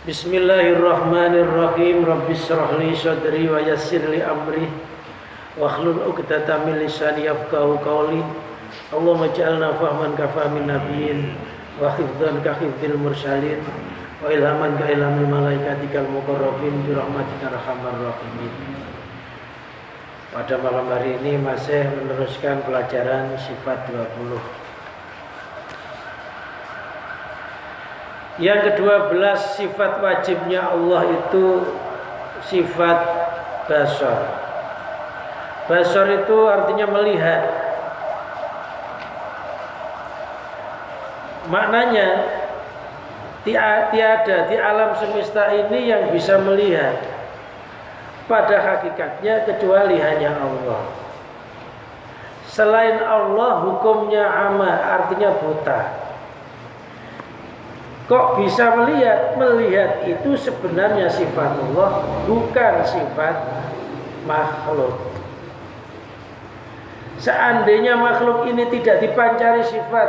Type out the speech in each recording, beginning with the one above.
Bismillahirrahmanirrahim. Rabbis shrah li sadri wa yassir li amri wahlul 'uqdatam min lisani yafqahu qawli. Allahumma ij'alna fahman ka fahmin nabiyyin wa hifdzan ka hifdzil mursalin wa ilhaman ka ilhamil malaikatikal muqarrabin bi rahmatika arhamar rahimin. Pada malam hari ini masih meneruskan pelajaran sifat 20. Yang ke-12, sifat wajibnya Allah itu sifat basar. Basar itu artinya melihat. Maknanya tiada di alam semesta ini yang bisa melihat pada hakikatnya kecuali hanya Allah. Selain Allah hukumnya ama, artinya buta. Kok bisa melihat? Melihat itu sebenarnya sifat Allah, bukan sifat makhluk. Seandainya makhluk ini tidak dipancari sifat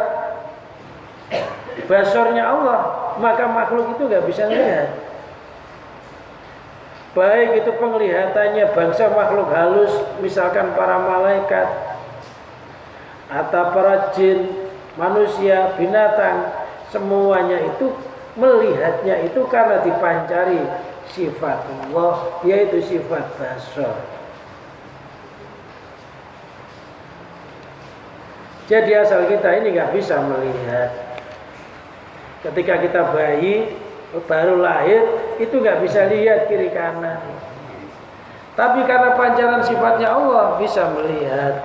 basarnya Allah, maka makhluk itu gak bisa melihat. Baik itu penglihatannya bangsa makhluk halus, misalkan para malaikat atau para jin, manusia, binatang, semuanya itu melihatnya itu karena dipancari sifat Allah, yaitu sifat basar. Jadi asal kita ini nggak bisa melihat. Ketika kita bayi baru lahir itu nggak bisa lihat kiri kanan. Tapi karena pancaran sifatnya Allah bisa melihat.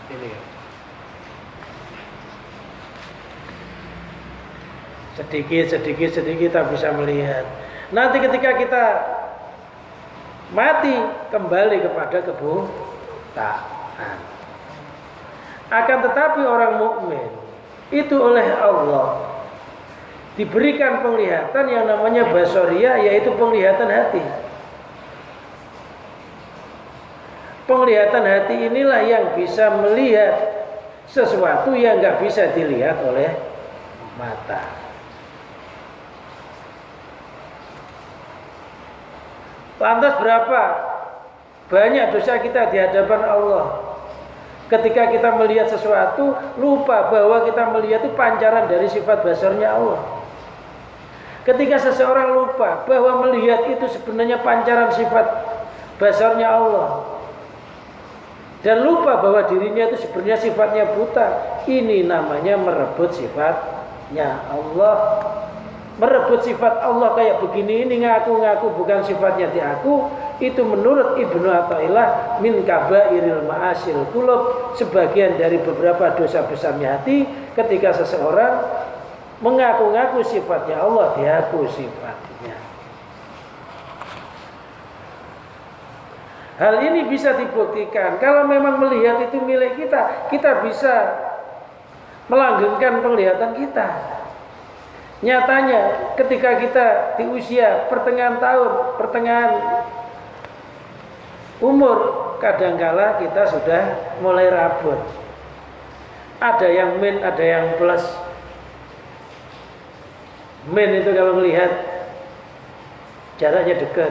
Ini. Sedikit kita bisa melihat. Nanti ketika kita mati kembali kepada kebutaan. Akan tetapi orang mukmin itu oleh Allah diberikan penglihatan yang namanya basariyah, yaitu penglihatan hati. Penglihatan hati inilah yang bisa melihat sesuatu yang nggak bisa dilihat oleh mata. Lantas berapa banyak dosa kita di hadapan Allah ketika kita melihat sesuatu lupa bahwa kita melihat itu pancaran dari sifat basarnya Allah. Ketika seseorang lupa bahwa melihat itu sebenarnya pancaran sifat basarnya Allah dan lupa bahwa dirinya itu sebenarnya sifatnya buta, ini namanya merebut sifatnya Allah. Merebut sifat Allah kayak begini ini, ngaku-ngaku bukan sifatnya di aku, itu menurut Ibnu Athaillah min kabairil ma'asil qulub, sebagian dari beberapa dosa besarnya hati. Ketika seseorang mengaku-ngaku sifatnya Allah, diaku sifatnya. Hal ini bisa dibuktikan kalau memang melihat itu milik kita, kita bisa melanggengkan penglihatan kita. Nyatanya ketika kita di usia pertengahan tahun, pertengahan umur, kadangkala kita sudah mulai rabun. Ada yang min, ada yang plus. Min itu kalau melihat jaraknya dekat.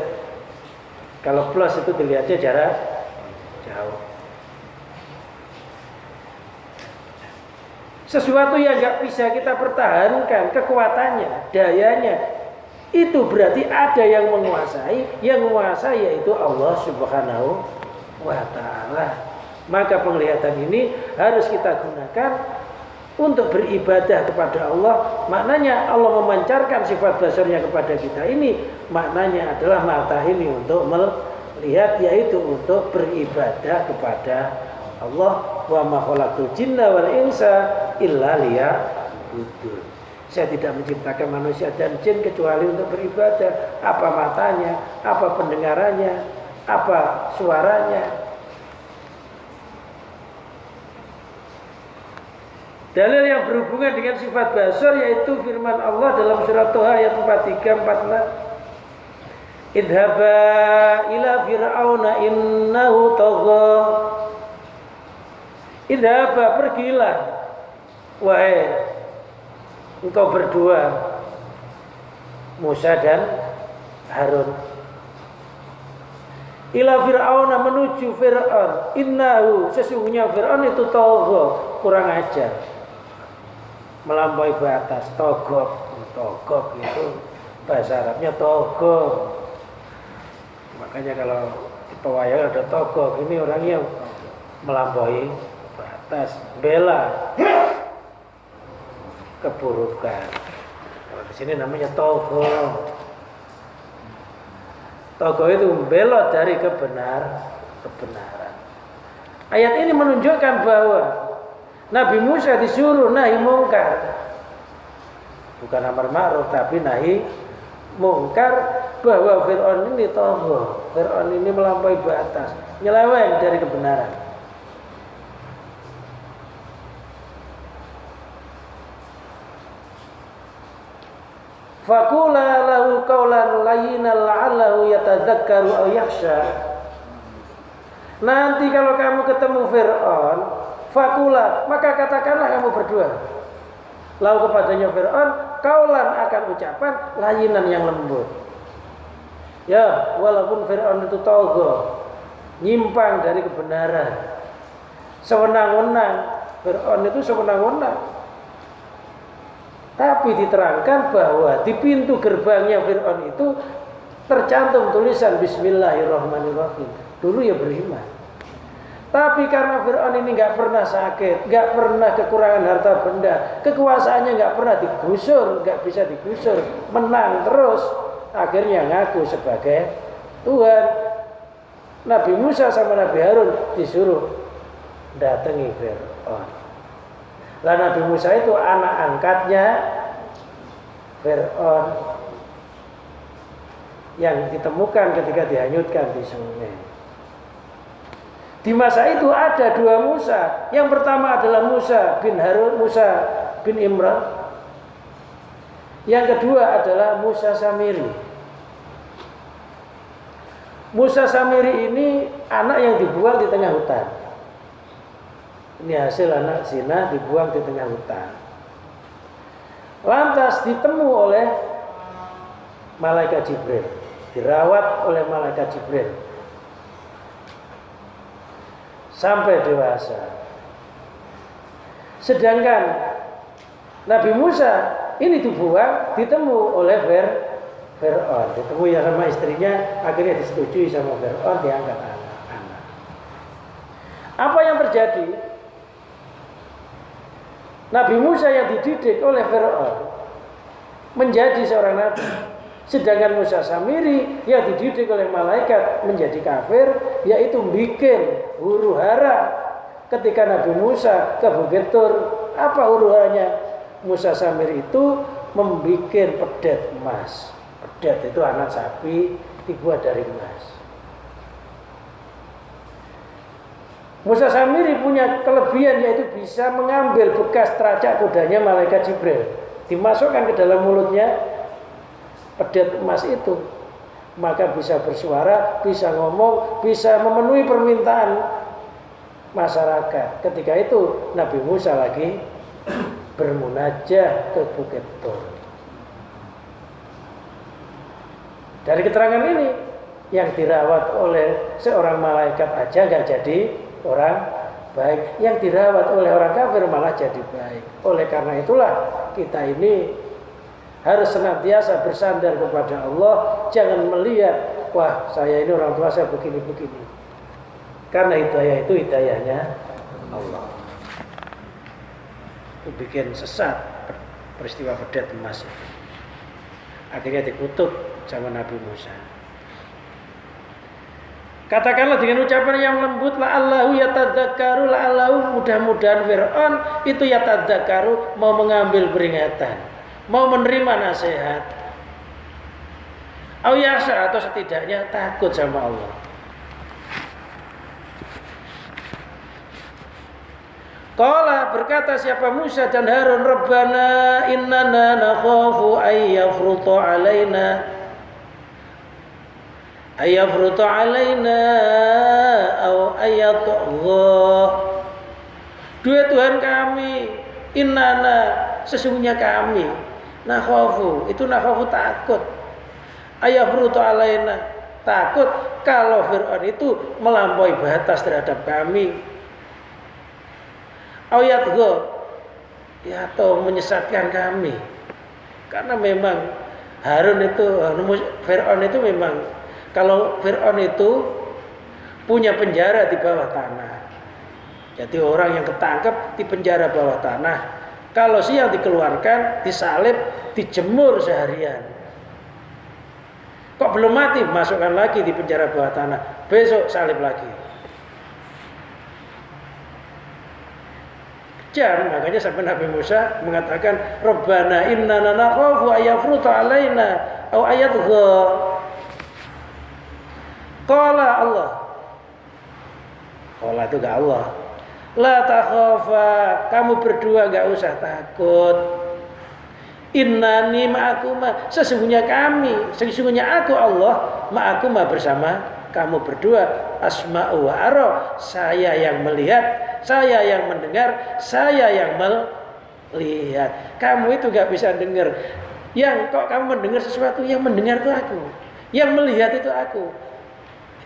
Kalau plus itu dilihatnya jarak jauh. Sesuatu yang gak bisa kita pertahankan kekuatannya, dayanya, itu berarti ada yang menguasai. Yang menguasai yaitu Allah Subhanahu wa ta'ala. Maka penglihatan ini harus kita gunakan untuk beribadah kepada Allah. Maknanya Allah memancarkan sifat basarnya kepada kita ini, maknanya adalah mata ini untuk melihat, yaitu untuk beribadah kepada Allah. Wa ma khalaqtul jinna wal insa illa liya'budun. Saya tidak menciptakan manusia dan jin kecuali untuk beribadah. Apa matanya, apa pendengarannya, apa suaranya. Dalil yang berhubungan dengan sifat basar yaitu firman Allah dalam surat Thaha ayat 43-46. Idhaba ila fir'auna innahu tagha. Idhaba, pergilah wahai engkau berdua Musa dan Harun. Ila Fir'aun, menuju Fir'aun. Innahu, sesungguhnya Fir'aun itu tagha, kurang ajar, melampaui batas. Togok itu bahasa Arabnya tagha. Makanya kalau di pewayangan ada togok, ini orang yang melampaui batas, bela keburukan. Kalau di sini namanya tagha. Tagha itu membelot dari kebenaran. Ayat ini menunjukkan bahwa Nabi Musa disuruh nahi mungkar, bukan amar ma'ruf tapi nahi mungkar, bahwa Fir'aun ini tagha, Fir'aun ini melampaui batas, nyeleweng dari kebenaran. Faqula lahu qawlan layyinan la'allahu yatadzakkaru aw yakhsha. Nanti kalau kamu ketemu Fir'aun, faqula, maka katakanlah kamu berdua, lahu kepadanya Fir'aun, qawlan akan ucapan layyinan yang lembut. Ya, walaupun Fir'aun itu tagha, nyimpang dari kebenaran, sewenang-wenang. Fir'aun itu sewenang-wenang. Tapi diterangkan bahwa di pintu gerbangnya Fir'aun itu tercantum tulisan Bismillahirrahmanirrahim. Dulu ya beriman. Tapi karena Fir'aun ini nggak pernah sakit, nggak pernah kekurangan harta benda, kekuasaannya nggak pernah digusur, nggak bisa digusur, menang terus, akhirnya ngaku sebagai Tuhan. Nabi Musa sama Nabi Harun disuruh datangi Fir'aun. Lah Nabi Musa itu anak angkatnya Fir'aun yang ditemukan ketika dihanyutkan di sungai. Di masa itu ada dua Musa. Yang pertama adalah Musa bin Harun, Musa bin Imran. Yang kedua adalah Musa Samiri. Musa Samiri ini anak yang dibuang di tengah hutan. Ini hasil anak zina dibuang di tengah hutan. Lantas ditemu oleh malaikat Jibril, dirawat oleh malaikat Jibril sampai dewasa. Sedangkan Nabi Musa ini dibuang, ditemu oleh Fir'aun, ditemu ya sama istrinya, akhirnya disetujui sama Fir'aun, diangkat anak. Apa yang terjadi? Nabi Musa yang dididik oleh Fir'aun menjadi seorang nabi. Sedangkan Musa Samiri yang dididik oleh malaikat menjadi kafir, yaitu bikin huru hara ketika Nabi Musa ke Bukit Tur. Apa huru haranya? Musa Samiri itu membikin pedet emas. Pedet itu anak sapi dibuat dari emas. Musa Samiri punya kelebihan, yaitu bisa mengambil bekas teracak kudanya malaikat Jibril, dimasukkan ke dalam mulutnya pedet emas itu, maka bisa bersuara, bisa ngomong, bisa memenuhi permintaan masyarakat. Ketika itu Nabi Musa lagi bermunajah ke Bukit Tur. Dari keterangan ini, yang dirawat oleh seorang malaikat aja nggak jadi orang baik, yang dirawat oleh orang kafir malah jadi baik. Oleh karena itulah kita ini harus senantiasa bersandar kepada Allah. Jangan melihat, wah saya ini orang tua saya begini-begini. Karena hidayah itu hidayahnya Allah. Itu bikin sesat peristiwa pedet emas itu. Akhirnya dikutuk sama Nabi Musa. Katakanlah dengan ucapan yang lembut, la'allahu yatadzakkaru, la'allahu, mudah-mudahan Fir'aun itu yatadzakkaru, mau mengambil peringatan, mau menerima nasihat, au yakhsha, atau setidaknya takut sama Allah. Qala, berkata siapa Musa dan Harun, Rabbana innana nakhafu ay yafruta alaina au ayatugha. Dua Tuhan kami, innana, sesungguhnya kami, Nakhafu, itu nakhafu takut. Ayafrutu alaina, takut kalau Fir'aun itu melampaui batas terhadap kami. Ayatgo, ya atau menyesatkan kami. Karena memang Fir'aun itu memang, kalau Fir'aun itu punya penjara di bawah tanah. Jadi orang yang ketangkep di penjara bawah tanah, kalau siang dikeluarkan, disalib, dijemur seharian. Kok belum mati? Masukkan lagi di penjara bawah tanah. Besok salib lagi. Kejam, makanya sampai Nabi Musa mengatakan, Rabbana innana nakhafu ayafruta alaina au ayatgha. Qala Allah. Qala itu gak Allah. La takhafa, kamu berdua gak usah takut. Innani ma'akuma, sesungguhnya aku Allah ma'akuma bersama kamu berdua. Asma'u wa ara, saya yang melihat, saya yang mendengar, saya yang melihat. Kamu itu gak bisa dengar. Yang kok kamu mendengar sesuatu, yang mendengar itu aku, yang melihat itu aku.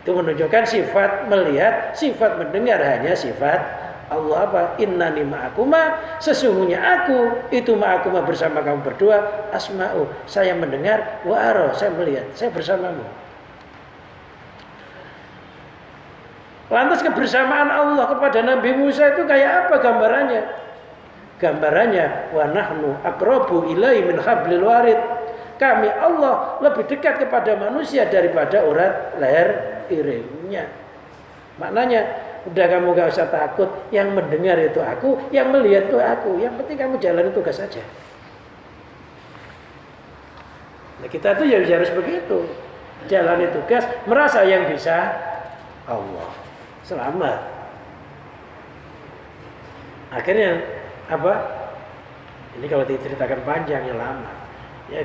Itu menunjukkan sifat melihat, sifat mendengar hanya sifat Allah. Apa? Innani ma'akuma, sesungguhnya aku itu ma'akuma bersama kamu berdua. Asma'u, saya mendengar, wa ara, saya melihat, saya bersamamu. Lantas kebersamaan Allah kepada Nabi Musa itu kayak apa gambarannya? Gambarannya, wa nahnu aqrabu ilaihi min hablil warid. Kami Allah lebih dekat kepada manusia daripada urat leher irimnya. Maknanya, udah kamu gak usah takut, yang mendengar itu aku, yang melihat itu aku. Yang penting kamu jalani tugas saja. Nah, kita tuh ya harus begitu. Jalani tugas, merasa yang bisa Allah. Selamat. Akhirnya apa? Ini kalau diceritakan panjang ya lama. Ya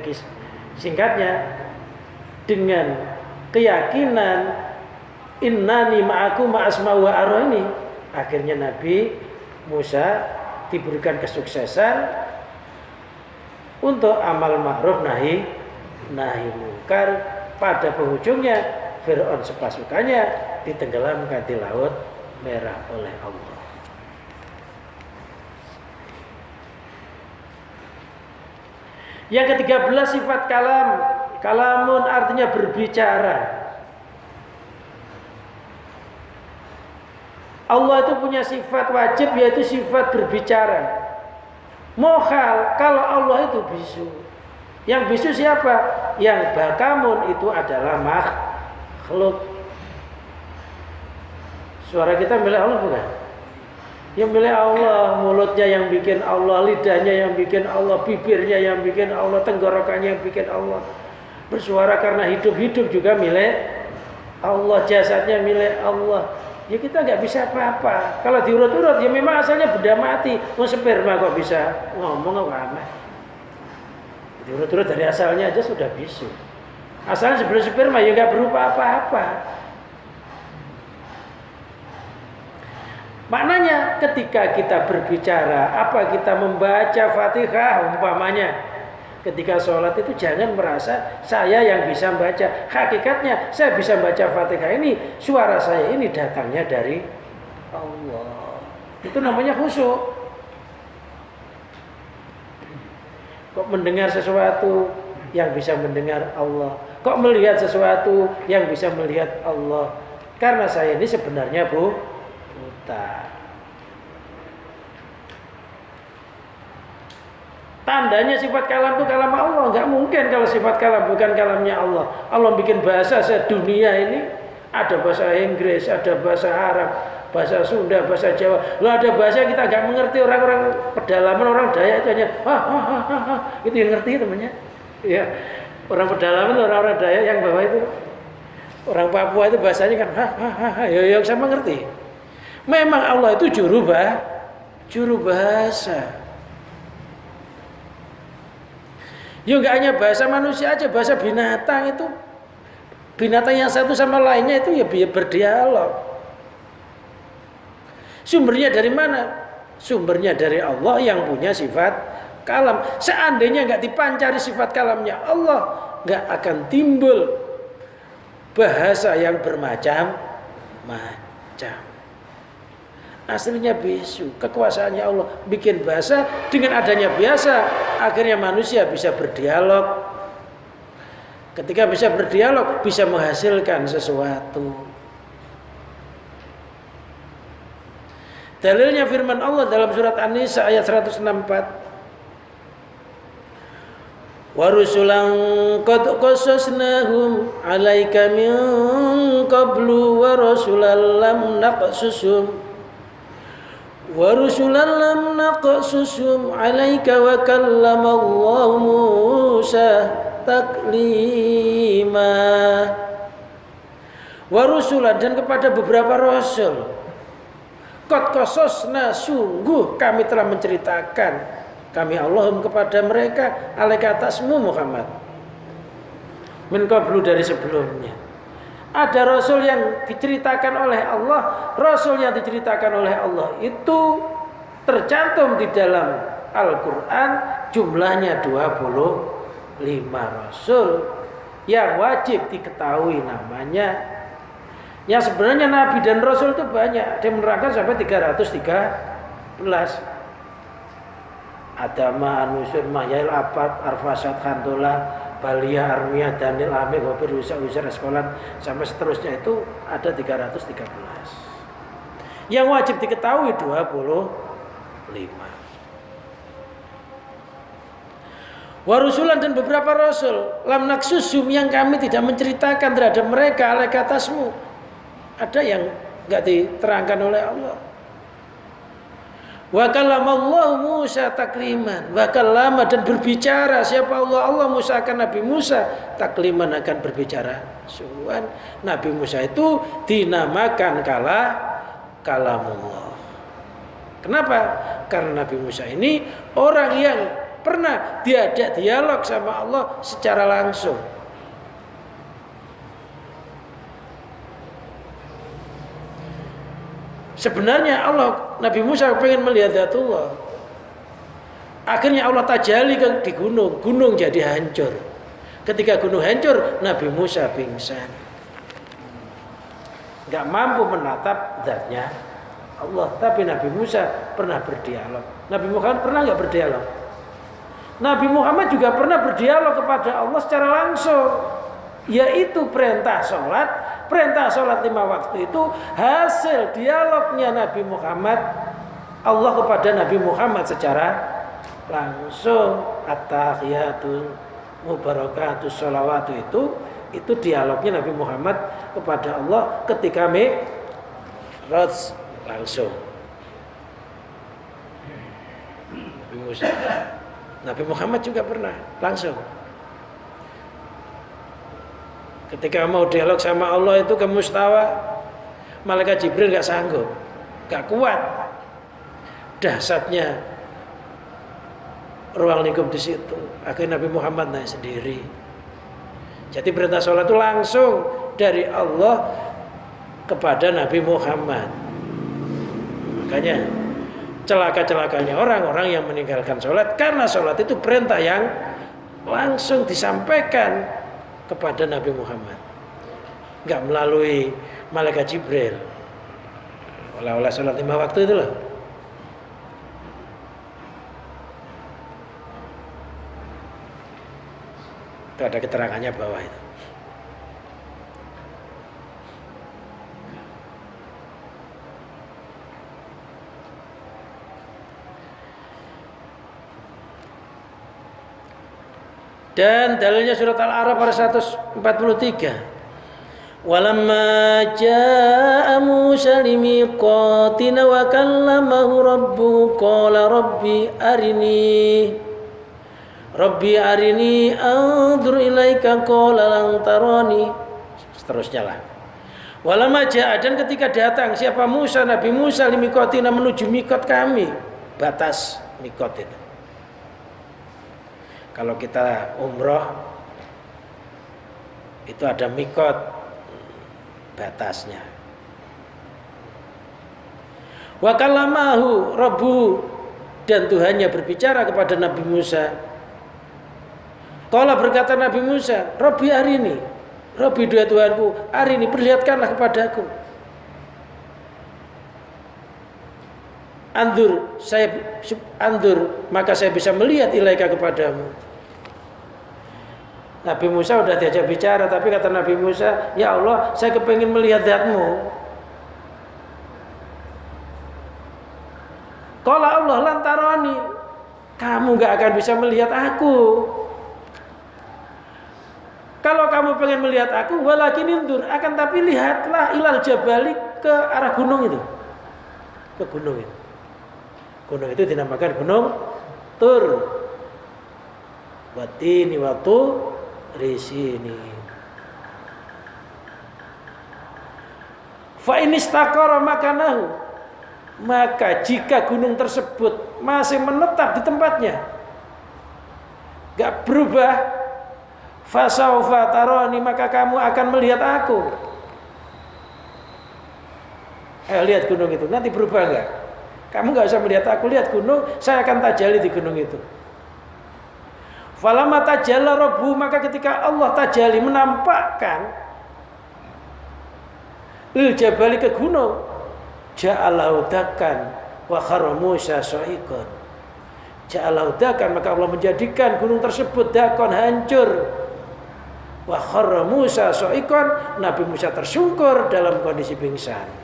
singkatnya, dengan keyakinan innani ma'akum ma'asma'u wa ara ini, akhirnya Nabi Musa diberikan kesuksesan untuk amal ma'ruf nahi munkar. Pada penghujungnya Fir'aun sepasukannya ditenggelamkan di Laut Merah oleh Allah. Yang ke-13 sifat kalam. Kalamun artinya berbicara. Allah itu punya sifat wajib, yaitu sifat berbicara. Mohal kalau Allah itu bisu. Yang bisu siapa? Yang bakamun itu adalah makhluk. Suara kita milik Allah bukan? Yang milik Allah, mulutnya yang bikin Allah, lidahnya yang bikin Allah, bibirnya yang bikin Allah, tenggorokannya yang bikin Allah. Bersuara karena hidup juga milik Allah, jasadnya milik Allah. Ya kita nggak bisa apa-apa. Kalau diurut-urut ya memang asalnya benda mati. Mau sperma kok bisa ngomong apa? Diurut-urut dari asalnya aja sudah bisu. Asalnya sebelum sperma ya nggak berupa apa-apa. Maknanya ketika kita berbicara, apa kita membaca Fatihah umpamanya. Ketika sholat itu jangan merasa saya yang bisa baca. Hakikatnya saya bisa baca Fatihah ini, suara saya ini datangnya dari Allah. Itu namanya khusyuk. Kok mendengar sesuatu yang bisa mendengar Allah. Kok melihat sesuatu yang bisa melihat Allah. Karena saya ini sebenarnya buta. Tandanya sifat kalam itu kalam Allah. Enggak mungkin kalau sifat kalam bukan kalamnya Allah. Allah bikin bahasa sedunia ini. Ada bahasa Inggris, ada bahasa Arab, bahasa Sunda, bahasa Jawa. Lalu ada bahasa kita enggak mengerti. Orang-orang pedalaman, orang Dayak itu hanya itu yang ngerti temannya. Ya, orang pedalaman, orang-orang Dayak yang bawah itu. Orang Papua itu bahasanya kan ya yang sama ngerti. Memang Allah itu juru bahasa. Ya enggak hanya bahasa manusia aja, bahasa binatang itu. Binatang yang satu sama lainnya itu ya berdialog. Sumbernya dari mana? Sumbernya dari Allah yang punya sifat kalam. Seandainya nggak dipancari sifat kalamnya Allah, nggak akan timbul bahasa yang bermacam-macam. Aslinya bisu, kekuasaannya Allah bikin bahasa. Dengan adanya bahasa, akhirnya manusia bisa berdialog. Ketika bisa berdialog, bisa menghasilkan sesuatu. Dalilnya firman Allah dalam surat An-Nisa ayat 164. Wa rusulan qad qasasnahum 'alaika min qablu wa rasulan lam naqsusum wa rusulan lam naqsusum 'alaika wa kallama Allah Musa taklima. Wa rusulan, dan kepada beberapa rasul, qad qasasna, sungguh kami telah menceritakan, kami Allahum kepada mereka, alaika atasmu Muhammad, min qablu, dari sebelumnya. Ada rasul yang diceritakan oleh Allah. Rasul yang diceritakan oleh Allah itu tercantum di dalam Al-Quran, jumlahnya 25 rasul yang wajib diketahui namanya. Yang sebenarnya nabi dan rasul itu banyak, dia menerangkan sampai 313. Adama, Anusur, Mahyail, Abad, Arfasat, Khandola, Balia, Armia, Danil, Amir, Wabir, Usa, Sekolah, sampai seterusnya itu ada 313. Yang wajib diketahui 25. Warusulan, dan beberapa rasul, lam naksusum, yang kami tidak menceritakan terhadap mereka alaika atasmu. Ada yang enggak diterangkan oleh Allah. Wa kallamallahu Musa takliman. Wa kallama, dan berbicara siapa Allah? Allah Musa akan Nabi Musa takliman, akan berbicara sungguhan. Nabi Musa itu dinamakan kalamullah. Kenapa? Karena Nabi Musa ini orang yang pernah diajak dialog sama Allah secara langsung. Sebenarnya Nabi Musa pengen melihat zatullah. Akhirnya Allah tajalli di gunung. Gunung jadi hancur. Ketika gunung hancur, Nabi Musa pingsan. Gak mampu menatap zatnya Allah. Tapi Nabi Musa pernah berdialog. Nabi Muhammad pernah gak berdialog? Nabi Muhammad juga pernah berdialog kepada Allah secara langsung. Yaitu perintah sholat. Perintah sholat 5 waktu itu hasil dialognya Nabi Muhammad, Allah kepada Nabi Muhammad secara langsung. At-tahiyatul mubarakatus sholawatu, itu dialognya Nabi Muhammad kepada Allah ketika Mi'raj langsung. Nabi Muhammad juga pernah langsung. Ketika mau dialog sama Allah itu ke mustawa, malaikat Jibril gak sanggup, gak kuat. Dahsyatnya ruang lingkup di situ. Akhirnya Nabi Muhammad naik sendiri. Jadi perintah sholat itu langsung dari Allah kepada Nabi Muhammad. Makanya celaka-celakanya orang-orang yang meninggalkan sholat, karena sholat itu perintah yang langsung disampaikan kepada Nabi Muhammad, nggak melalui malaikat Jibril. Oleh sholat 5 waktu itu loh. Itu ada keterangannya bawah itu. Dan dalilnya surat Al-A'raf pada 143. Walamma jaa Musa limiqatina wa kallamahu rabbuhu qala rabbi arini anzur ilaika qala lan tarani. Seterusnya lah. Walamma jaa, dan ketika datang siapa Musa, Nabi Musa limiqatina, menuju mikot kami, batas mikot itu. Kalau kita umroh itu ada mikot batasnya. Wa kallamahu rabbu, dan Tuhannya berbicara kepada Nabi Musa. Qala berkata Nabi Musa, Rabbi arini, Rabbi dua Tuhanku, arini perlihatkanlah kepadaku. Andur, maka saya bisa melihat ilaika kepadamu. Nabi Musa sudah diajak bicara, tapi kata Nabi Musa, ya Allah, saya kepingin melihat zatmu. Qala Allah lantarani, kamu gak akan bisa melihat aku. Kalau kamu pengen melihat aku, walakin indur, akan tapi lihatlah ilal jabali, ke arah gunung itu. Ke gunung itu. Gunung itu dinamakan Gunung Tur. Watini waktu risini. Fa in istaqara makanahu, maka jika gunung tersebut masih menetap di tempatnya, gak berubah, fasaufa tarani, maka kamu akan melihat aku. Lihat gunung itu, nanti berubah enggak? Kamu enggak usah melihat aku, lihat gunung, saya akan tajalli di gunung itu. Falamma tajalla rabbuhu, maka ketika Allah tajalli menampakkan lil jabali ke gunung, ja'alahu dakkan wa kharra Musa sa'iqan. Ja'alahu dakkan, maka Allah menjadikan gunung tersebut dakon, hancur. Wa kharra Musa sa'iqan, Nabi Musa tersungkur dalam kondisi pingsan.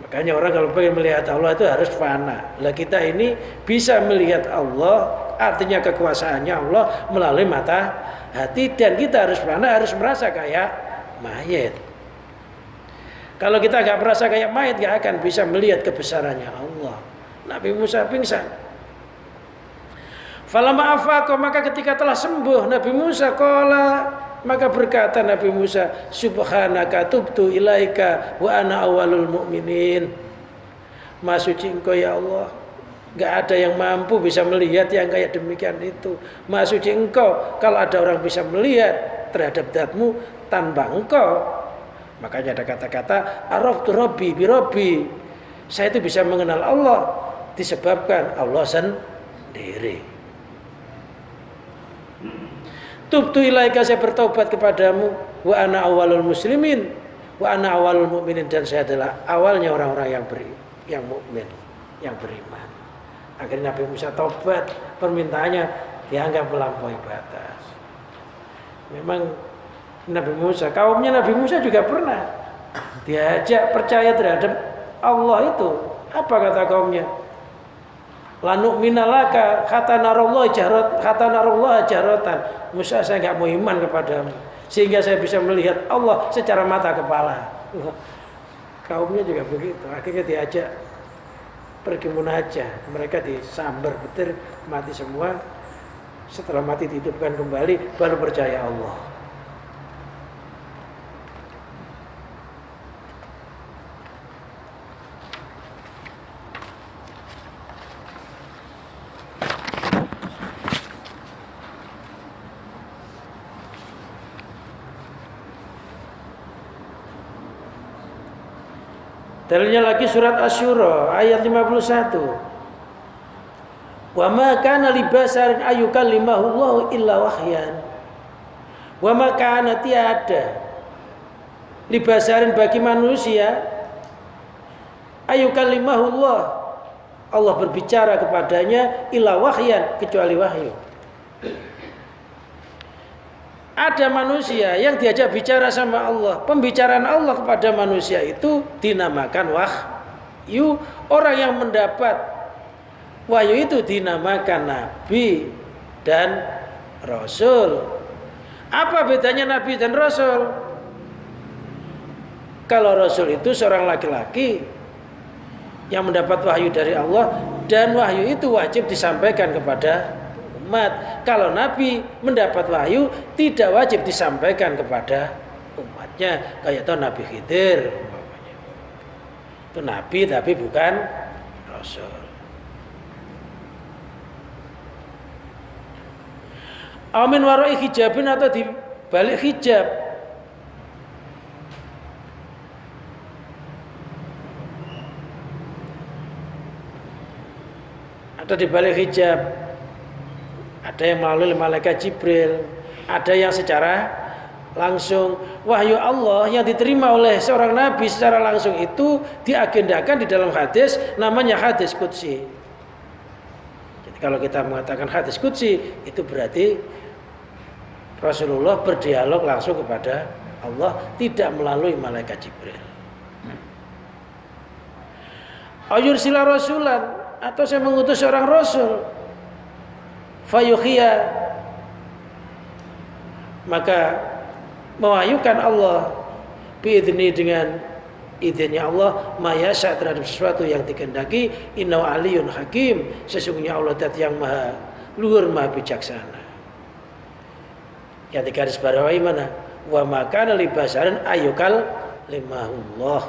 Makanya orang kalau pengen melihat Allah itu harus fana. Lah kita ini bisa melihat Allah, artinya kekuasaannya Allah melalui mata hati, dan kita harus fana, harus merasa kayak mayit. Kalau kita gak merasa kayak mayit, gak akan bisa melihat kebesarannya Allah. Nabi Musa pingsan. Falamma afaqa, maka ketika telah sembuh Nabi Musa, qala, maka berkata Nabi Musa, subhanaka tubtu ilaika wa ana awalul mu'minin. Maha suci engkau ya Allah, gak ada yang mampu bisa melihat yang kayak demikian itu. Maha suci engkau, kalau ada orang bisa melihat terhadap zatmu tanpa engkau. Makanya ada kata-kata araftu rabbi bi rabbi, saya itu bisa mengenal Allah disebabkan Allah sendiri. Tubtu ilaika, saya bertobat kepadamu, wa ana awalul muslimin wa ana awalul mu'minin, dan saya adalah awalnya orang-orang yang mukmin, yang beriman. Akhirnya Nabi Musa tobat, permintaannya dianggap melampaui batas. Memang Nabi Musa, kaumnya Nabi Musa juga pernah diajak percaya terhadap Allah itu. Apa kata kaumnya? Lanuk minalaka kata narullah jaratan. Musa, saya enggak mau iman kepadamu sehingga saya bisa melihat Allah secara mata kepala. Kaumnya juga begitu. Akhirnya diajak pergi munajah, mereka disambar petir, mati semua. Setelah mati dihidupkan kembali, baru percaya Allah. Dalilnya lagi surat Asy-Syura ayat 51. Wa ma kana li basarin ayyukallimahullahu illa wahyan. Wa ma kana, tiada li basarin bagi manusia ayyukallimahullah, Allah berbicara kepadanya illa wahyan, kecuali wahyu. Ada manusia yang diajak bicara sama Allah. Pembicaraan Allah kepada manusia itu dinamakan wahyu. Orang yang mendapat wahyu itu dinamakan nabi dan rasul. Apa bedanya nabi dan rasul? Kalau rasul itu seorang laki-laki yang mendapat wahyu dari Allah, dan wahyu itu wajib disampaikan kepada umat. Kalau nabi mendapat wahyu tidak wajib disampaikan kepada umatnya, kayak itu Nabi Khidir umpamanya. Itu nabi tapi bukan rasul. Amin warai hijabin, atau di balik hijab. ada di balik hijab, ada yang melalui malaikat Jibril, ada yang secara langsung. Wahyu Allah yang diterima oleh seorang nabi secara langsung itu diagendakan di dalam hadis, namanya hadis qudsi. Jadi kalau kita mengatakan hadis qudsi, itu berarti Rasulullah berdialog langsung kepada Allah, tidak melalui malaikat Jibril. Ayursila rasulan, atau saya mengutus seorang rasul, fayuhiya, maka mewahyukan Allah biidzni, dengan izinnya Allah, mayasya, terhadap sesuatu yang dikehendaki. Innahu aliyun hakim, sesungguhnya Allah dat yang maha luhur, maha bijaksana. Yang digaris bawahi mana? Wa makana li basarin ayyukal limahullah,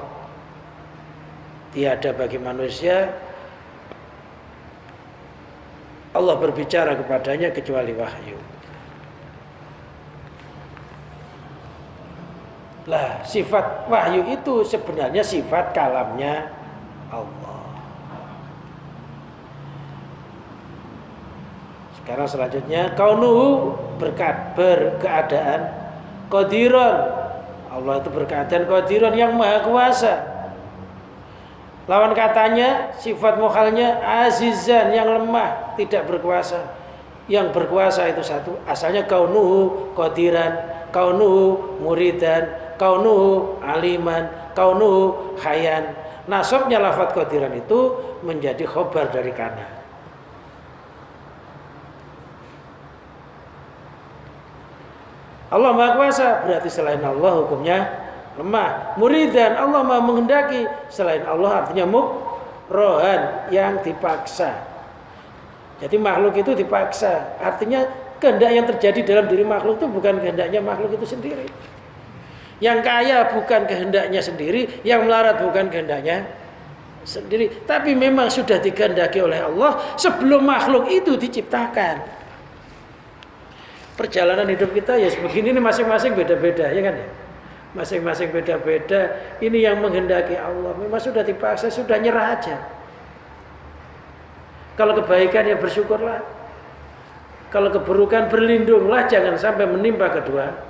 tiada bagi manusia Allah berbicara kepadanya kecuali wahyu. Lah, sifat wahyu itu sebenarnya sifat kalamnya Allah. Sekarang selanjutnya, kaunuhu, berkeadaan, qadiran, Allah itu berkeadaan qadiran, yang maha kuasa. Lawan katanya, sifat mukhalnya azizan, yang lemah, tidak berkuasa. Yang berkuasa itu satu, asalnya kaunuhu qadiran, kaunuhu muridan, kaunuhu aliman, kaunuhu hayan. Nasabnya lafadz qadiran itu menjadi khobar dari kana. Allah maha kuasa, berarti selain Allah hukumnya lemah. Muridan, Allah maha menghendaki, selain Allah artinya mukrohan, yang dipaksa. Jadi makhluk itu dipaksa, artinya kehendak yang terjadi dalam diri makhluk itu bukan kehendaknya makhluk itu sendiri. Yang kaya bukan kehendaknya sendiri, yang melarat bukan kehendaknya sendiri, tapi memang sudah dikehendaki oleh Allah sebelum makhluk itu diciptakan. Perjalanan hidup kita ya sebegini, ini masing-masing beda-beda, ya kan ya? Masing-masing beda-beda. Ini yang menghendaki Allah. Memang sudah dipaksa, sudah nyerah aja. Kalau kebaikan ya bersyukurlah. Kalau keburukan berlindunglah, jangan sampai menimpa kedua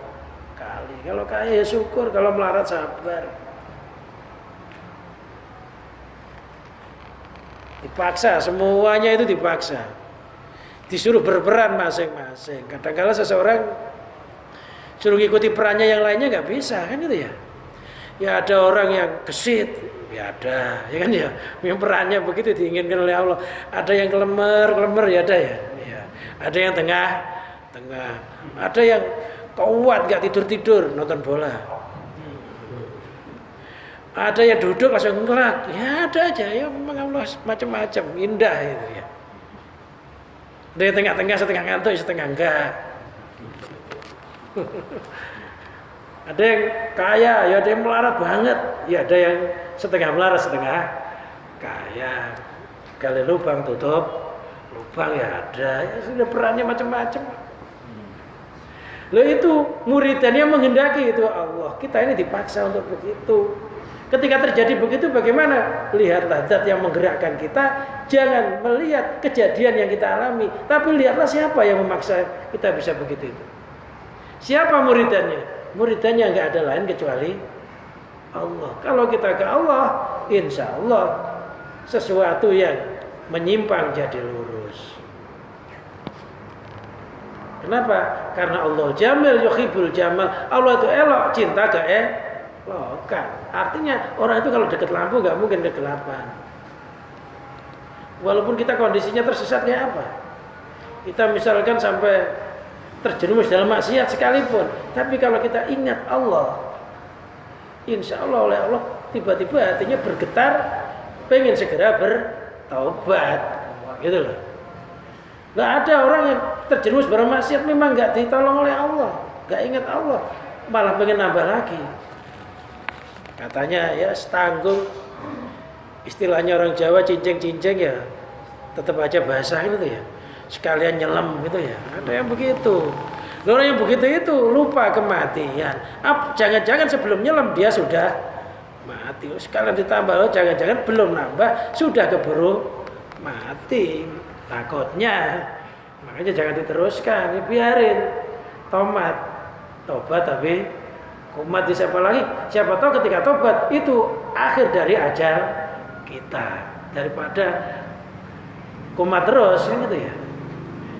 kali. Kalau kaya ya syukur, kalau melarat sabar. Dipaksa, semuanya itu dipaksa. Disuruh berperan masing-masing. Kadang-kadang seseorang suruh ngikuti perannya yang lainnya nggak bisa, kan gitu ya. Ya ada orang yang gesit, ya ada, ya kan ya. Yang perannya begitu diinginkan oleh Allah. Ada yang kelemer, ya ada ya. Ya. Ada yang tengah. Ada yang kuat nggak tidur nonton bola. Ada yang duduk langsung ngelak, ya ada aja. Ya memang Allah macam-macam, indah itu ya. Ada yang tengah-tengah, setengah ngantuk, setengah enggak. Ada yang kaya, ya ada yang melarat banget, ya ada yang setengah melarat, setengah kaya. Gali lubang, tutup lubang, ya ada. Ya sudah perannya macam-macam. Loh itu muridannya menghendaki itu Allah. Kita ini dipaksa untuk begitu. Ketika terjadi begitu bagaimana? Lihatlah zat yang menggerakkan kita. Jangan melihat kejadian yang kita alami, tapi lihatlah siapa yang memaksa kita bisa begitu itu. Siapa muridannya? Muridannya nggak ada lain kecuali Allah. Kalau kita ke Allah, insya Allah sesuatu yang menyimpang jadi lurus. Kenapa? Karena Allah jamil yuhibbul jamal. Allah itu elok, cinta ke elokan. Artinya orang itu kalau dekat lampu nggak mungkin kegelapan. Walaupun kita kondisinya tersesat kayak apa, kita misalkan sampai terjerumus dalam maksiat sekalipun, tapi kalau kita ingat Allah, insya Allah oleh Allah tiba-tiba hatinya bergetar, pengen segera bertaubat, gitu loh. Nggak ada orang yang terjerumus dalam maksiat memang nggak ditolong oleh Allah, nggak ingat Allah, malah pengen nambah lagi. Katanya ya setanggung, istilahnya orang Jawa cinceng-cinceng ya, tetap aja basah gitu ya. Sekalian nyelam gitu ya. Ada yang begitu. Orang yang begitu itu lupa kematian. Jangan-jangan sebelum nyelam dia sudah mati. Sekalian ditambah, jangan-jangan belum nambah sudah keburu mati takutnya. Makanya jangan diteruskan, biarin tobat tapi kumat. Siapa lagi? Siapa tahu ketika tobat itu akhir dari ajal kita, daripada kumat terus gitu ya.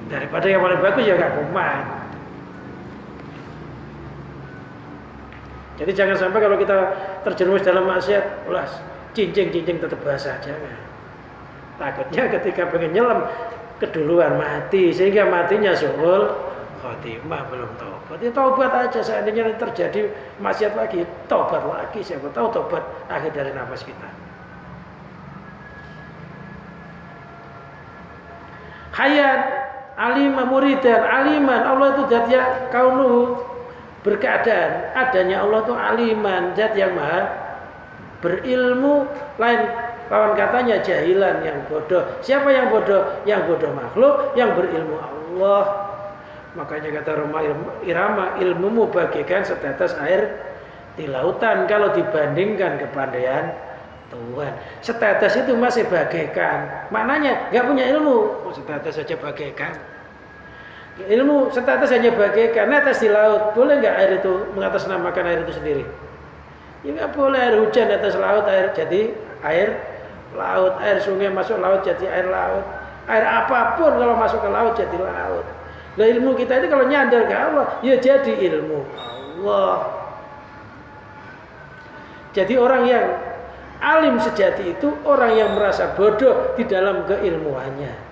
Daripada yang paling bagus ya gak kumat. Jadi jangan sampai kalau kita terjerumus dalam maksiat, ulas cincing tetap basah, jangan. Takutnya ketika pengen nyelam keduluan mati, sehingga matinya suhul khotimah, belum tobat. Ya tobat aja, seandainya terjadi maksiat lagi, tobat lagi, siapa tahu tobat akhir dari nafas kita. Hayat aliman muridan, aliman Allah itu zat yang kaunu berkeadaan, adanya Allah itu aliman, zat yang maha berilmu. Lawan katanya jahilan, yang bodoh. Siapa yang bodoh? Yang bodoh makhluk, yang berilmu Allah. Makanya kata Roma Irama, ilmumu bagaikan setetes air di lautan kalau dibandingkan kepandaian Tuhan. Setetes itu masih bagaikan, maknanya nggak punya ilmu. Setetes saja bagaikan. Ilmu setetes hanya bagaikan, netes di laut. Boleh nggak air itu mengatasnamakan air itu sendiri? Ya nggak boleh. Air hujan atas laut, air jadi air laut. Air sungai masuk laut jadi air laut. Air apapun kalau masuk ke laut jadi laut. Nah, ilmu kita itu kalau nyandar ke Allah, ya jadi ilmu Allah. Jadi orang yang alim sejati itu orang yang merasa bodoh di dalam keilmuannya.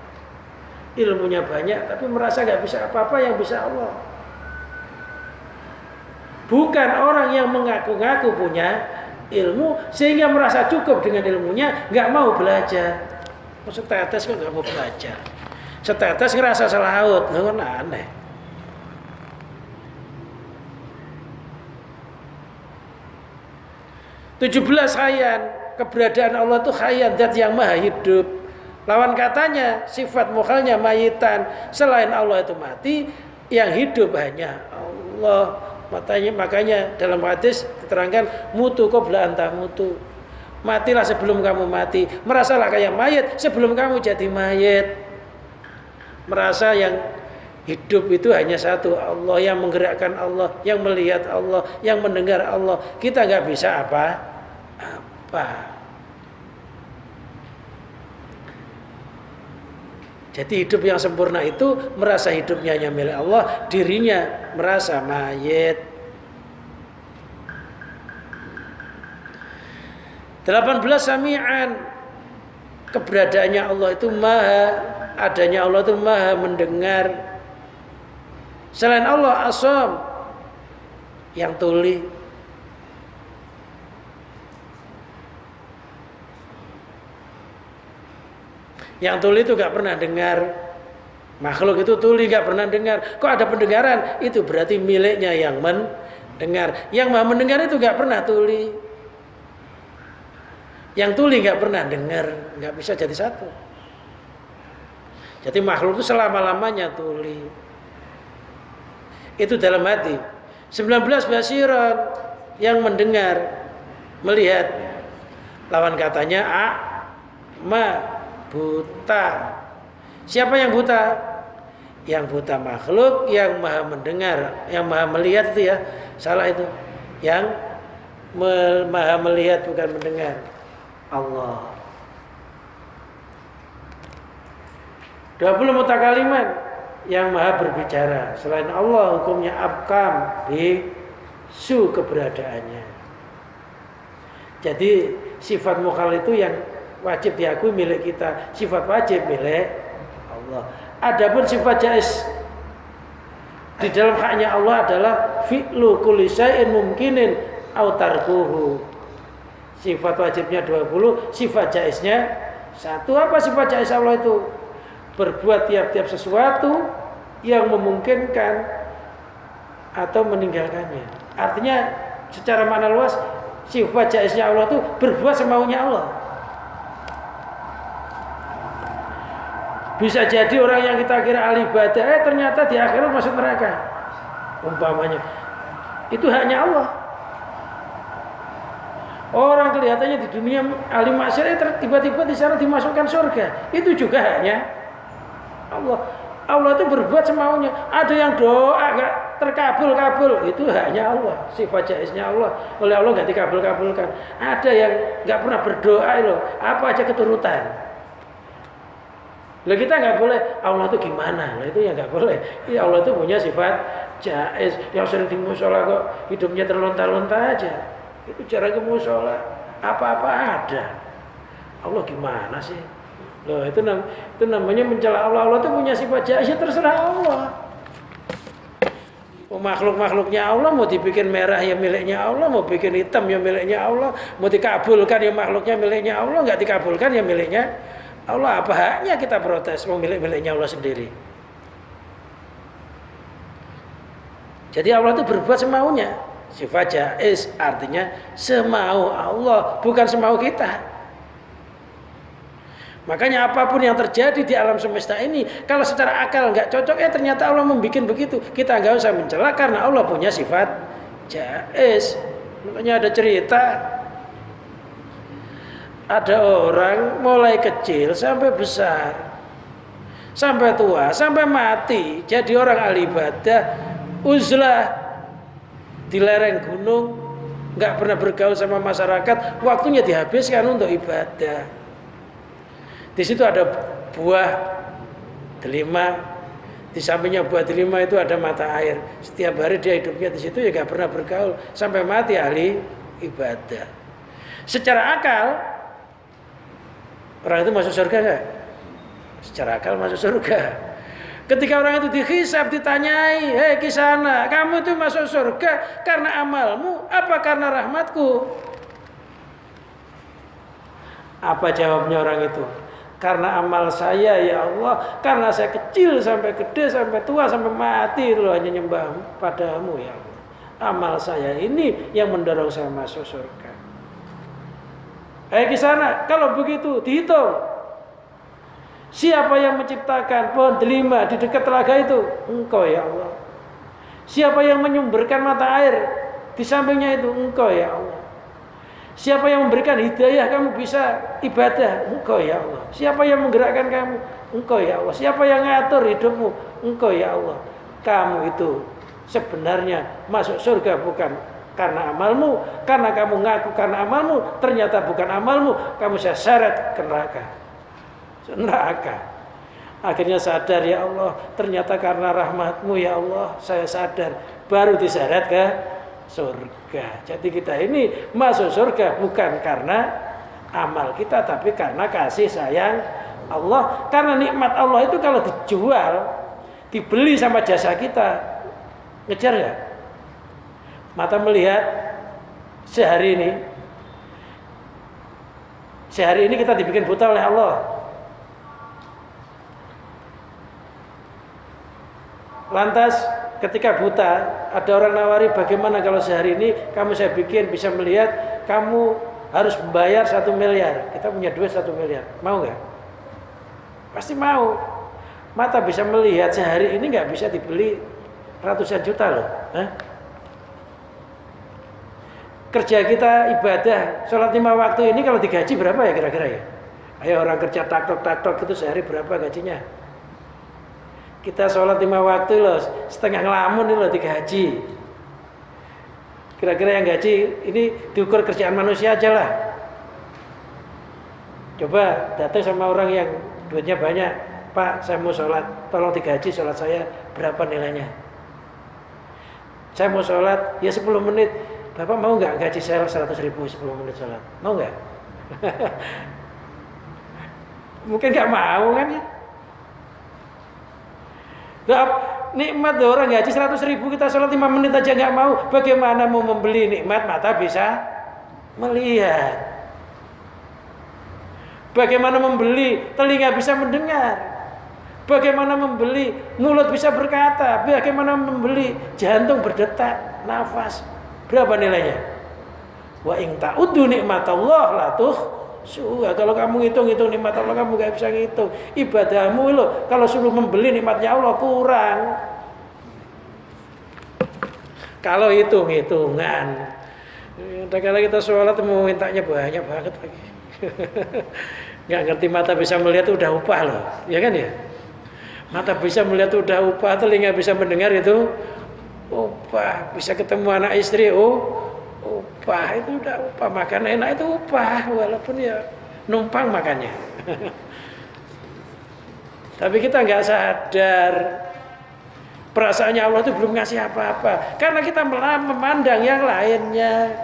Ilmunya banyak tapi merasa gak bisa apa-apa, yang bisa Allah. Bukan orang yang mengaku-ngaku punya ilmu sehingga merasa cukup dengan ilmunya, gak mau belajar. Maksud tetes kok gak mau belajar. Setetes ngerasa selaut, kan aneh. (17) Hayan, keberadaan Allah itu hayan, zat yang maha hidup. Lawan katanya sifat mukhalnya mayitan, selain Allah itu mati, yang hidup hanya Allah. Makanya dalam hadis diterangkan mutu qabla anta mutu. Matilah sebelum kamu mati. Merasalah kayak mayit sebelum kamu jadi mayit. Merasa yang hidup itu hanya satu, Allah, yang menggerakkan Allah, yang melihat Allah, yang mendengar Allah. Kita nggak bisa apa-apa. Jadi hidup yang sempurna itu merasa hidupnya hanya milik Allah, dirinya merasa mayit. 18 Sami'an, keberadaannya Allah itu maha, adanya Allah itu maha mendengar. Selain Allah As-Sam, yang tuli. Yang tuli itu gak pernah dengar. Makhluk itu tuli gak pernah dengar. Kok ada pendengaran? Itu berarti miliknya yang mendengar. Yang maha mendengar itu gak pernah tuli. Yang tuli gak pernah dengar, gak bisa jadi satu. Jadi makhluk itu selama-lamanya tuli. Itu dalam hati. 19 basiran, yang mendengar, melihat. Lawan katanya buta. Siapa yang buta? Yang buta makhluk, yang maha mendengar, yang maha melihat itu ya. Salah itu. Yang maha melihat bukan mendengar, Allah. 20 mutakaliman, yang maha berbicara. Selain Allah hukumnya abkam, bisu keberadaannya. Jadi sifat mukhal itu yang wajib diakui milik kita, sifat wajib milik Allah. Adapun sifat jaiz di dalam haknya Allah adalah fi'lu kulli syai'in mumkinin au tarkuhu. Sifat wajibnya 20, sifat jaiznya 1. Apa sifat jaiz Allah itu? Berbuat tiap-tiap sesuatu yang memungkinkan atau meninggalkannya. Artinya secara makna luas, sifat jaiznya Allah itu berbuat semaunya Allah. Bisa jadi orang yang kita kira ahli ibadah, ternyata di akhirat masuk neraka. Umpamanya. Itu hanya Allah. Orang kelihatannya di dunia ahli maksiat, tiba-tiba di sana dimasukkan surga. Itu juga haknya Allah. Allah itu berbuat semaunya. Ada yang doa nggak terkabul-kabul, itu haknya Allah. Sifat jaiznya Allah. Oleh Allah nggak dikabul-kabulkan. Ada yang nggak pernah berdoa loh, apa aja keturutan. Lah kita nggak boleh. Allah itu gimana? Lah itu ya nggak boleh. Ya Allah itu punya sifat jaiz. Yang sering di musola kok hidupnya terlonta-lonta aja. Itu cara ke musola. Apa-apa ada. Allah gimana sih? Loh, itu namanya mencela Allah. Allah itu punya sifat jaiz, ya terserah Allah. Makhluk-makhluknya Allah mau dibikin merah ya miliknya Allah, mau bikin hitam ya miliknya Allah, mau dikabulkan ya makhluknya miliknya Allah, nggak dikabulkan ya miliknya Allah. Apa haknya kita protes mau miliknya Allah sendiri? Jadi Allah itu berbuat semaunya. Sifat jaiz artinya semau Allah, bukan semau kita. Makanya apapun yang terjadi di alam semesta ini, kalau secara akal nggak cocok, ternyata Allah membuat begitu. Kita nggak usah mencela karena Allah punya sifat jaiz. Makanya ada cerita, ada orang mulai kecil sampai besar, sampai tua, sampai mati, jadi orang ahli ibadah, uzlah di lereng gunung, nggak pernah bergaul sama masyarakat, waktunya dihabiskan untuk ibadah. Di situ ada buah delima, di sampingnya buah delima itu ada mata air. Setiap hari dia hidupnya di situ ya nggak pernah bergaul sampai mati ahli ibadah. Secara akal orang itu masuk surga nggak? Secara akal masuk surga. Ketika orang itu dihisab, ditanyai, hei kisana, kamu itu masuk surga karena amalmu apa karena rahmatku? Apa jawabnya orang itu? Karena amal saya ya Allah, karena saya kecil sampai gede, sampai tua, sampai mati loh hanya nyembah padamu ya Allah. Amal saya ini yang mendorong saya masuk surga. Ke sana, kalau begitu dihitung. Siapa yang menciptakan pohon delima di dekat telaga itu? Engkau ya Allah. Siapa yang menyumberkan mata air di sampingnya itu? Engkau ya Allah. Siapa yang memberikan hidayah kamu bisa ibadah? Engkau ya Allah. Siapa yang menggerakkan kamu? Engkau ya Allah. Siapa yang ngatur hidupmu? Engkau ya Allah. Kamu itu sebenarnya masuk surga bukan karena amalmu, karena kamu ngaku karena amalmu, ternyata bukan amalmu, kamu saya seret ke neraka. Neraka. Akhirnya sadar ya Allah, ternyata karena rahmatmu ya Allah, saya sadar, baru diseret ke surga. Jadi kita ini masuk surga bukan karena amal kita, tapi karena kasih sayang Allah. Karena nikmat Allah itu kalau dijual, dibeli sama jasa kita, ngejar ya? Mata melihat sehari ini kita dibikin buta oleh Allah. Lantas ketika buta, ada orang nawari, bagaimana kalau sehari ini kamu saya bikin bisa melihat, kamu harus membayar 1 miliar. Kita punya duit 1 miliar, mau nggak? Pasti mau. Mata bisa melihat sehari ini nggak bisa dibeli ratusan juta loh. Kerja kita ibadah, sholat 5 waktu ini kalau digaji berapa ya kira-kira ya? Ayo orang kerja tak-tok itu sehari berapa gajinya? Kita sholat 5 waktu loh, setengah ngelamun loh digaji. Kira-kira yang gaji ini diukur kerjaan manusia aja lah. Coba datang sama orang yang duitnya banyak, Pak saya mau sholat, tolong digaji sholat saya, berapa nilainya? Saya mau sholat, ya 10 menit. Bapak mau nggak gaji saya 100.000 10 menit sholat? Mau nggak? Mungkin nggak mau kan ya? Nikmat orang gaji 100.000 kita sholat 5 menit aja nggak mau. Bagaimana mau membeli nikmat? Mata bisa melihat. Bagaimana membeli? Telinga bisa mendengar. Bagaimana membeli? Mulut bisa berkata. Bagaimana membeli? Jantung berdetak, nafas. Berapa nilainya? Wa in ta'uddu nikmatallah la tuhsuha. Kalau kamu hitung-hitung nikmat Allah kamu gak bisa ngitung. Ibadahmu loh kalau suruh membeli nikmatnya Allah kurang. Kalau hitung-hitungan Kadang-kadang kita sholat mau mintanya banyak banget lagi. Nggak ngerti mata bisa melihat itu udah upah loh, ya kan ya? Mata bisa melihat itu udah upah, telinga bisa mendengar itu upah, bisa ketemu anak istri, upah itu udah upah, makan enak itu upah, walaupun ya numpang makannya. Tapi kita nggak sadar perasaannya Allah itu belum ngasih apa-apa, karena kita memandang yang lainnya.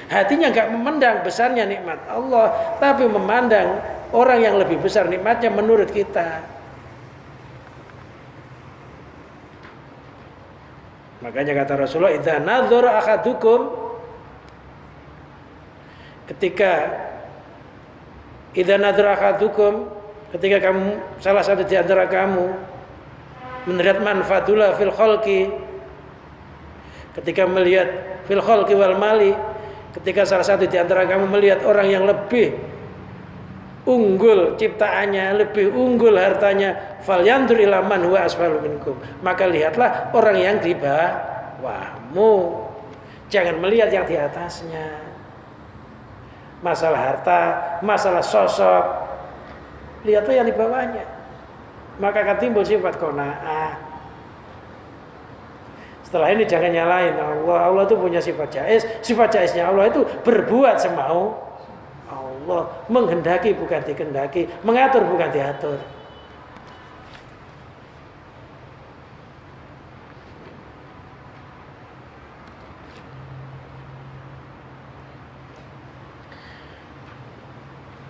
Hatinya nggak memandang besarnya nikmat Allah, tapi memandang orang yang lebih besar nikmatnya menurut kita. Makanya kata Rasulullah, idza nadzara ahadukum, ketika kamu salah satu di antara kamu melihat manfaatullah fil khalqi, ketika melihat fil khalqi wal mali, ketika salah satu di antara kamu melihat orang yang lebih unggul ciptaannya, lebih unggul hartanya, falyandur ila man huwa asfalu minkum, maka lihatlah orang yang di bawahmu, jangan melihat yang di atasnya. Masalah harta, masalah sosok, lihatlah yang di bawahnya, maka akan timbul sifat qanaah. Setelah ini jangan nyalain Allah. Allah itu punya sifat jaiz. Sifat jaiznya Allah itu berbuat semau Allah, menghendaki bukan dikehendaki, mengatur bukan diatur.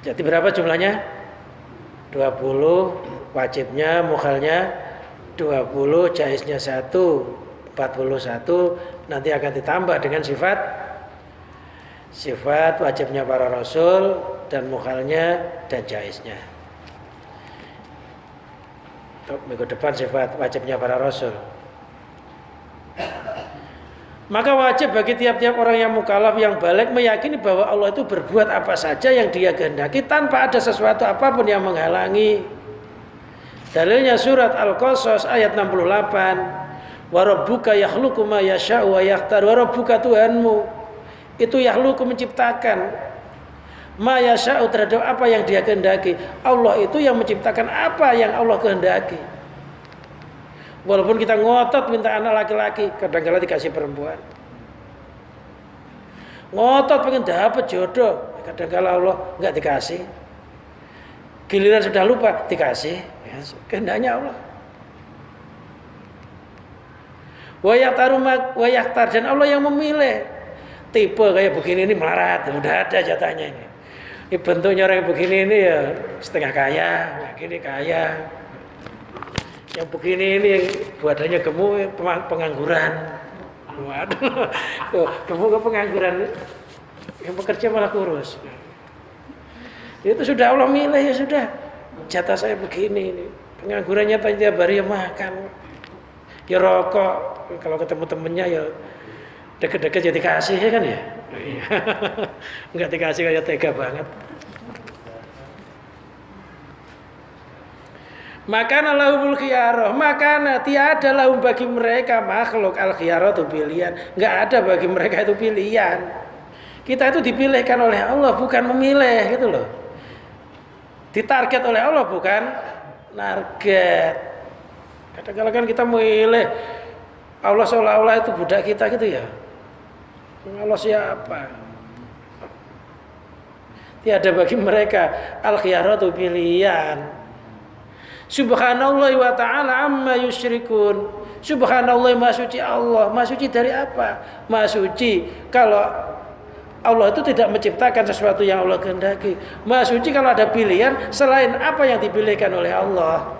Jadi berapa jumlahnya? 20, wajibnya, mukhalnya 20, jaiznya 1, 41, nanti akan ditambah dengan sifat wajibnya para rasul dan mukhalnya dan jaiznya. Minggu depan sifat wajibnya para rasul. Maka wajib bagi tiap-tiap orang yang mukallaf, yang balik, meyakini bahwa Allah itu berbuat apa saja yang Dia kehendaki tanpa ada sesuatu apapun yang menghalangi. Dalilnya surat Al-Qasas ayat 68. Wa rabbuka yakhluqu ma yasha'u wa yakhtar. Wa rabbuka, Tuhanmu itu yakhluqu, menciptakan, ma yasha'u, terhadap apa yang Dia kehendaki. Allah itu yang menciptakan apa yang Allah kehendaki. Walaupun kita ngotot minta anak laki-laki, kadang-kadang dikasih perempuan. Ngotot pengen dapat jodoh, kadang-kadang Allah nggak dikasih. Giliran sudah lupa dikasih, ya, kehendaknya Allah. Wa yakhtar, dan Allah yang memilih. Tipe kayak begini ini melarat, udah ada jatahnya ini. Ini bentuknya orang yang begini ini ya setengah kaya, begini kaya. Yang begini ini yang badannya gemuk, pengangguran. Waduh, gemuk pengangguran. Yang bekerja malah kurus. Itu sudah Allah milih, ya sudah. Jatah saya begini ini. Penganggurannya tiap hari ya makan, ya rokok. Kalau ketemu temennya ya deket-deket ya dikasih, ya kan ya. Enggak dikasih kayak tega banget. Makana lahumul khiyarah, makana tiada lahum bagi mereka makhluk al khiyarah itu pilihan, nggak ada bagi mereka itu pilihan. Kita itu dipilihkan oleh Allah, bukan memilih, gitu loh. Ditarget oleh Allah, bukan target. Kadang-kadang kan kita memilih Allah seolah-olah itu budak kita gitu ya. Allah siapa? Tiada bagi mereka al khiyarah itu pilihan. Subhanallah wa ta'ala amma yusyrikun. Subhanallah, maha suci Allah. Maha suci dari apa? Maha suci kalau Allah itu tidak menciptakan sesuatu yang Allah kehendaki. Maha suci kalau ada pilihan selain apa yang dipilihkan oleh Allah.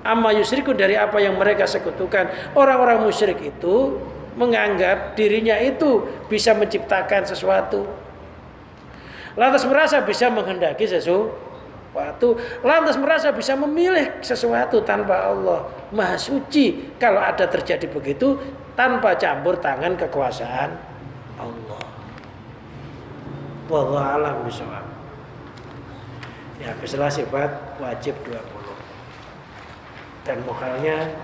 Amma yusyrikun, dari apa yang mereka sekutukan. Orang-orang musyrik itu menganggap dirinya itu bisa menciptakan sesuatu, lantas merasa bisa menghendaki sesuatu, lantas merasa bisa memilih sesuatu tanpa Allah. Maha suci kalau ada terjadi begitu tanpa campur tangan kekuasaan Allah. Wallahu a'lam bishawab. Ya, keselah sifat wajib 20. Dan mukhalnya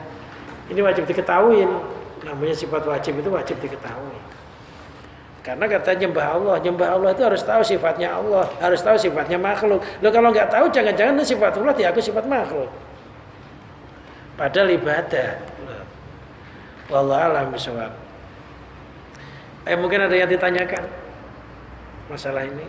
ini wajib diketahui ini. Namanya sifat wajib itu wajib diketahui. Karena kata nyembah Allah itu harus tahu sifatnya Allah, harus tahu sifatnya makhluk. Lo kalau nggak tahu jangan-jangan sifat Allah diaku sifat makhluk. Padahal ibadah. Wallahu a'lam bishawab. Mungkin ada yang ditanyakan masalah ini.